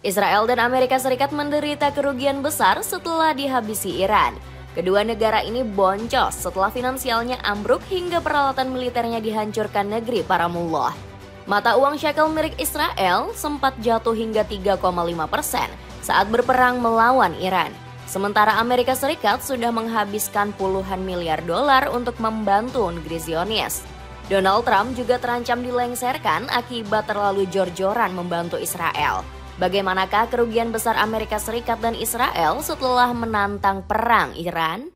Israel dan Amerika Serikat menderita kerugian besar setelah dihabisi Iran. Kedua negara ini boncos setelah finansialnya ambruk hingga peralatan militernya dihancurkan negeri para mullah. Mata uang shekel milik Israel sempat jatuh hingga 3,5% saat berperang melawan Iran. Sementara Amerika Serikat sudah menghabiskan puluhan miliar dolar untuk membantu negeri Zionis. Donald Trump juga terancam dilengsarkan akibat terlalu jor-joran membantu Israel. Bagaimanakah kerugian besar Amerika Serikat dan Israel setelah menantang perang Iran?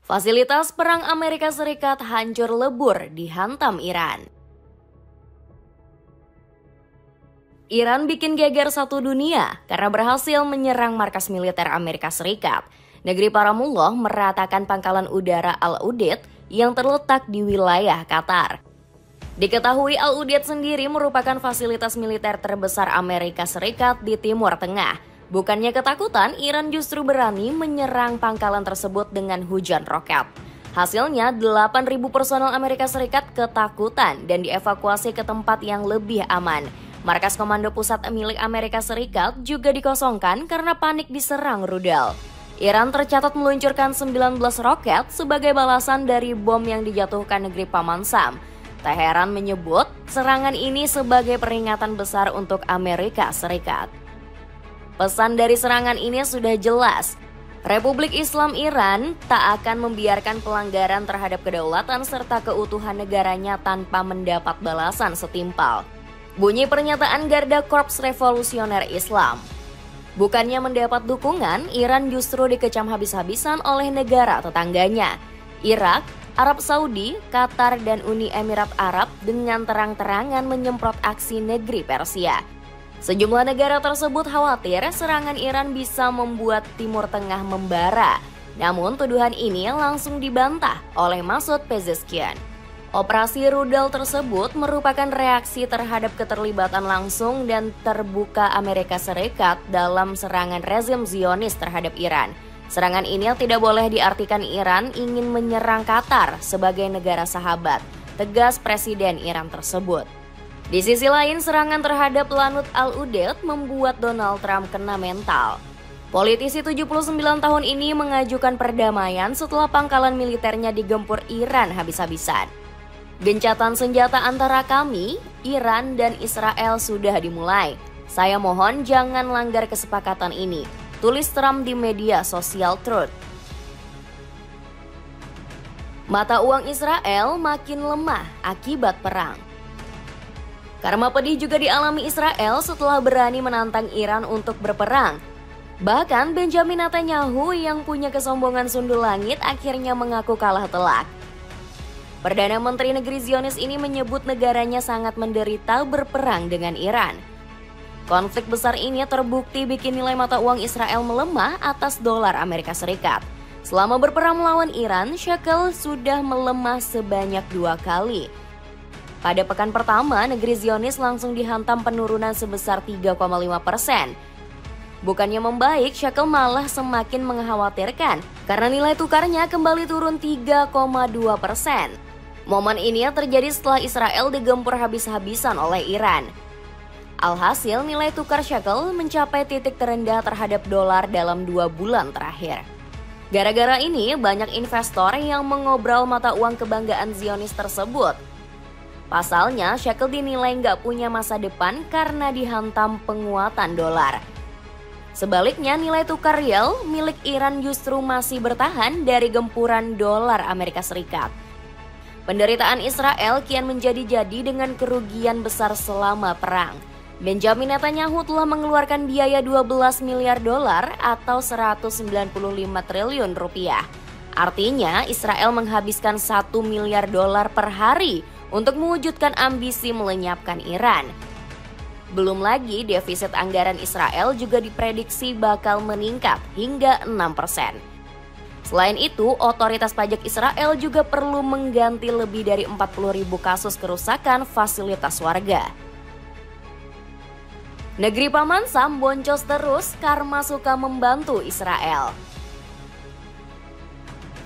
Fasilitas perang Amerika Serikat hancur lebur dihantam Iran. Iran bikin geger satu dunia karena berhasil menyerang markas militer Amerika Serikat. Negeri para mullah meratakan pangkalan udara Al-Udeid yang terletak di wilayah Qatar. Diketahui Al-Udeid sendiri merupakan fasilitas militer terbesar Amerika Serikat di Timur Tengah. Bukannya ketakutan, Iran justru berani menyerang pangkalan tersebut dengan hujan roket. Hasilnya, 8.000 personel Amerika Serikat ketakutan dan dievakuasi ke tempat yang lebih aman. Markas Komando Pusat milik Amerika Serikat juga dikosongkan karena panik diserang rudal. Iran tercatat meluncurkan 19 roket sebagai balasan dari bom yang dijatuhkan negeri Paman Sam. Teheran menyebut serangan ini sebagai peringatan besar untuk Amerika Serikat. Pesan dari serangan ini sudah jelas. Republik Islam Iran tak akan membiarkan pelanggaran terhadap kedaulatan serta keutuhan negaranya tanpa mendapat balasan setimpal. Bunyi pernyataan Garda Korps Revolusioner Islam. Bukannya mendapat dukungan, Iran justru dikecam habis-habisan oleh negara tetangganya. Irak, Arab Saudi, Qatar, dan Uni Emirat Arab dengan terang-terangan menyemprot aksi negeri Persia. Sejumlah negara tersebut khawatir serangan Iran bisa membuat Timur Tengah membara. Namun tuduhan ini langsung dibantah oleh Masoud Pezeshkian. Operasi rudal tersebut merupakan reaksi terhadap keterlibatan langsung dan terbuka Amerika Serikat dalam serangan rezim Zionis terhadap Iran. Serangan ini tidak boleh diartikan Iran ingin menyerang Qatar sebagai negara sahabat, tegas Presiden Iran tersebut. Di sisi lain, serangan terhadap Lanut Al-Udeid membuat Donald Trump kena mental. Politisi 79 tahun ini mengajukan perdamaian setelah pangkalan militernya digempur Iran habis-habisan. Gencatan senjata antara kami, Iran dan Israel sudah dimulai. Saya mohon jangan langgar kesepakatan ini, tulis Trump di media sosial Truth. Mata uang Israel makin lemah akibat perang. Karma pedih juga dialami Israel setelah berani menantang Iran untuk berperang. Bahkan Benjamin Netanyahu yang punya kesombongan sundul langit akhirnya mengaku kalah telak. Perdana Menteri Negeri Zionis ini menyebut negaranya sangat menderita berperang dengan Iran. Konflik besar ini terbukti bikin nilai mata uang Israel melemah atas dolar Amerika Serikat. Selama berperang melawan Iran, shekel sudah melemah sebanyak 2 kali. Pada pekan pertama, negeri Zionis langsung dihantam penurunan sebesar 3,5%. Bukannya membaik, shekel malah semakin mengkhawatirkan karena nilai tukarnya kembali turun 3,2%. Momen ini terjadi setelah Israel digempur habis-habisan oleh Iran. Alhasil, nilai tukar shekel mencapai titik terendah terhadap dolar dalam 2 bulan terakhir. Gara-gara ini, banyak investor yang mengobrol mata uang kebanggaan Zionis tersebut. Pasalnya, shekel dinilai nggak punya masa depan karena dihantam penguatan dolar. Sebaliknya, nilai tukar rial milik Iran justru masih bertahan dari gempuran dolar Amerika Serikat. Penderitaan Israel kian menjadi-jadi dengan kerugian besar selama perang. Benjamin Netanyahu telah mengeluarkan biaya 12 miliar dolar atau 195 triliun rupiah. Artinya, Israel menghabiskan 1 miliar dolar per hari untuk mewujudkan ambisi melenyapkan Iran. Belum lagi defisit anggaran Israel juga diprediksi bakal meningkat hingga 6%. Selain itu, otoritas pajak Israel juga perlu mengganti lebih dari 40.000 kasus kerusakan fasilitas warga. Negeri Paman Sam boncos terus karena suka membantu Israel.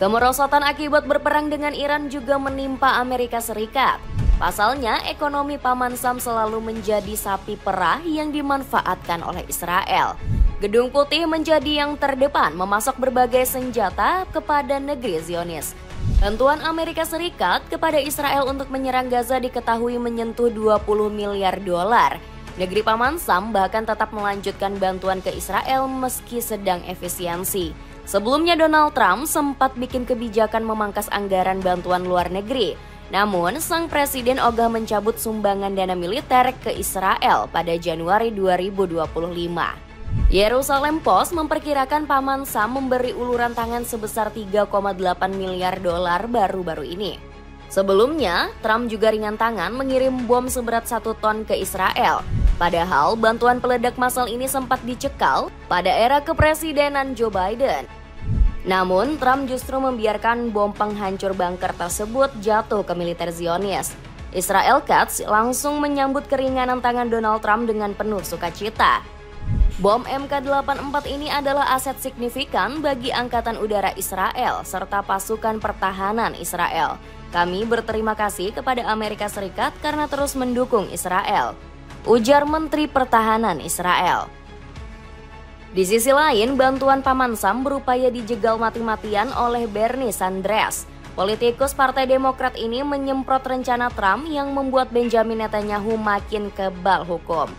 Kemerosotan akibat berperang dengan Iran juga menimpa Amerika Serikat. Pasalnya, ekonomi Paman Sam selalu menjadi sapi perah yang dimanfaatkan oleh Israel. Gedung Putih menjadi yang terdepan memasok berbagai senjata kepada negeri Zionis. Bantuan Amerika Serikat kepada Israel untuk menyerang Gaza diketahui menyentuh 20 miliar dolar. Negeri Paman Sam bahkan tetap melanjutkan bantuan ke Israel meski sedang efisiensi. Sebelumnya Donald Trump sempat bikin kebijakan memangkas anggaran bantuan luar negeri. Namun, sang presiden ogah mencabut sumbangan dana militer ke Israel pada Januari 2025. Yerusalem Post memperkirakan Paman Sam memberi uluran tangan sebesar 3,8 miliar dolar baru-baru ini. Sebelumnya, Trump juga ringan tangan mengirim bom seberat 1 ton ke Israel. Padahal bantuan peledak massal ini sempat dicekal pada era kepresidenan Joe Biden. Namun, Trump justru membiarkan bom penghancur bunker tersebut jatuh ke militer Zionis. Israel Katz langsung menyambut keringanan tangan Donald Trump dengan penuh sukacita. Bom MK-84 ini adalah aset signifikan bagi Angkatan Udara Israel serta pasukan pertahanan Israel. Kami berterima kasih kepada Amerika Serikat karena terus mendukung Israel, ujar Menteri Pertahanan Israel. Di sisi lain, bantuan Paman Sam berupaya dijegal mati-matian oleh Bernie Sanders. Politikus Partai Demokrat ini menyemprot rencana Trump yang membuat Benjamin Netanyahu makin kebal hukum.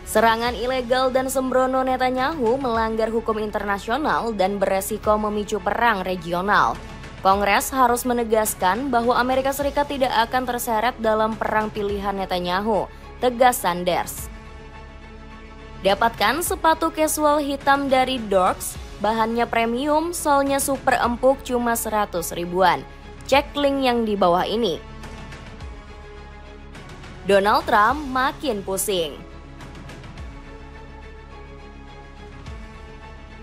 Serangan ilegal dan sembrono Netanyahu melanggar hukum internasional dan beresiko memicu perang regional. Kongres harus menegaskan bahwa Amerika Serikat tidak akan terseret dalam perang pilihan Netanyahu, tegas Sanders. Dapatkan sepatu casual hitam dari Dorks, bahannya premium, solnya super empuk cuma 100 ribuan. Cek link yang di bawah ini. Donald Trump makin pusing.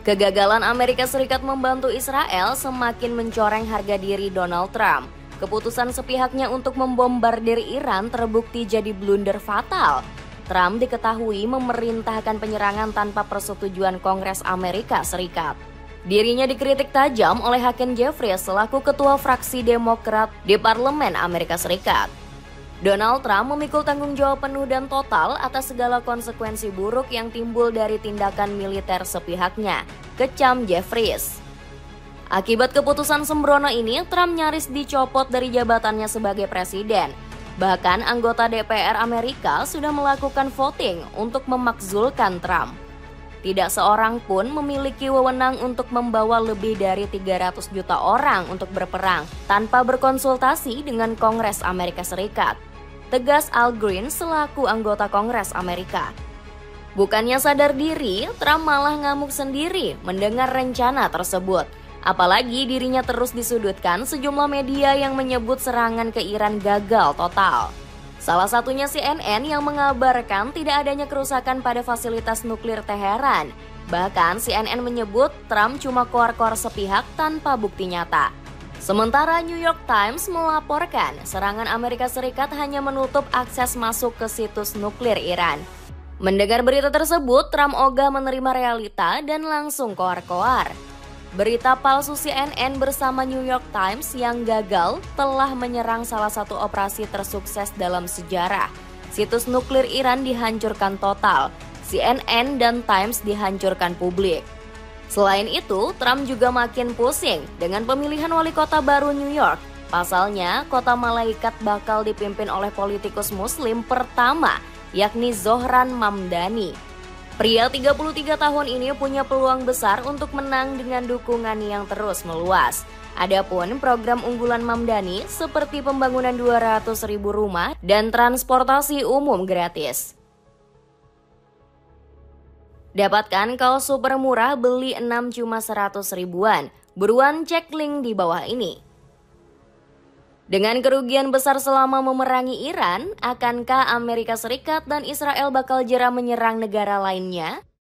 Kegagalan Amerika Serikat membantu Israel semakin mencoreng harga diri Donald Trump. Keputusan sepihaknya untuk membombardir Iran terbukti jadi blunder fatal. Trump diketahui memerintahkan penyerangan tanpa persetujuan Kongres Amerika Serikat. Dirinya dikritik tajam oleh Hakeem Jeffries selaku ketua fraksi Demokrat di Parlemen Amerika Serikat. Donald Trump memikul tanggung jawab penuh dan total atas segala konsekuensi buruk yang timbul dari tindakan militer sepihaknya, kecam Jeffries. Akibat keputusan sembrono ini, Trump nyaris dicopot dari jabatannya sebagai presiden. Bahkan anggota DPR Amerika sudah melakukan voting untuk memakzulkan Trump. Tidak seorang pun memiliki wewenang untuk membawa lebih dari 300 juta orang untuk berperang tanpa berkonsultasi dengan Kongres Amerika Serikat, tegas Al Green selaku anggota Kongres Amerika. Bukannya sadar diri, Trump malah ngamuk sendiri mendengar rencana tersebut. Apalagi dirinya terus disudutkan sejumlah media yang menyebut serangan ke Iran gagal total. Salah satunya CNN yang mengabarkan tidak adanya kerusakan pada fasilitas nuklir Teheran. Bahkan CNN menyebut Trump cuma koar-koar sepihak tanpa bukti nyata. Sementara New York Times melaporkan serangan Amerika Serikat hanya menutup akses masuk ke situs nuklir Iran. Mendengar berita tersebut, Trump ogah menerima realita dan langsung koar-koar. Berita palsu CNN bersama New York Times yang gagal telah menyerang salah satu operasi tersukses dalam sejarah. Situs nuklir Iran dihancurkan total, CNN dan Times dihancurkan publik. Selain itu, Trump juga makin pusing dengan pemilihan wali kota baru New York. Pasalnya, kota malaikat bakal dipimpin oleh politikus muslim pertama, yakni Zohran Mamdani. Pria 33 tahun ini punya peluang besar untuk menang dengan dukungan yang terus meluas. Adapun program unggulan Mamdani seperti pembangunan 200.000 rumah dan transportasi umum gratis. Dapatkan kaos super murah beli 6 cuma 100 ribuan. Buruan cek link di bawah ini. Dengan kerugian besar selama memerangi Iran, akankah Amerika Serikat dan Israel bakal jera menyerang negara lainnya?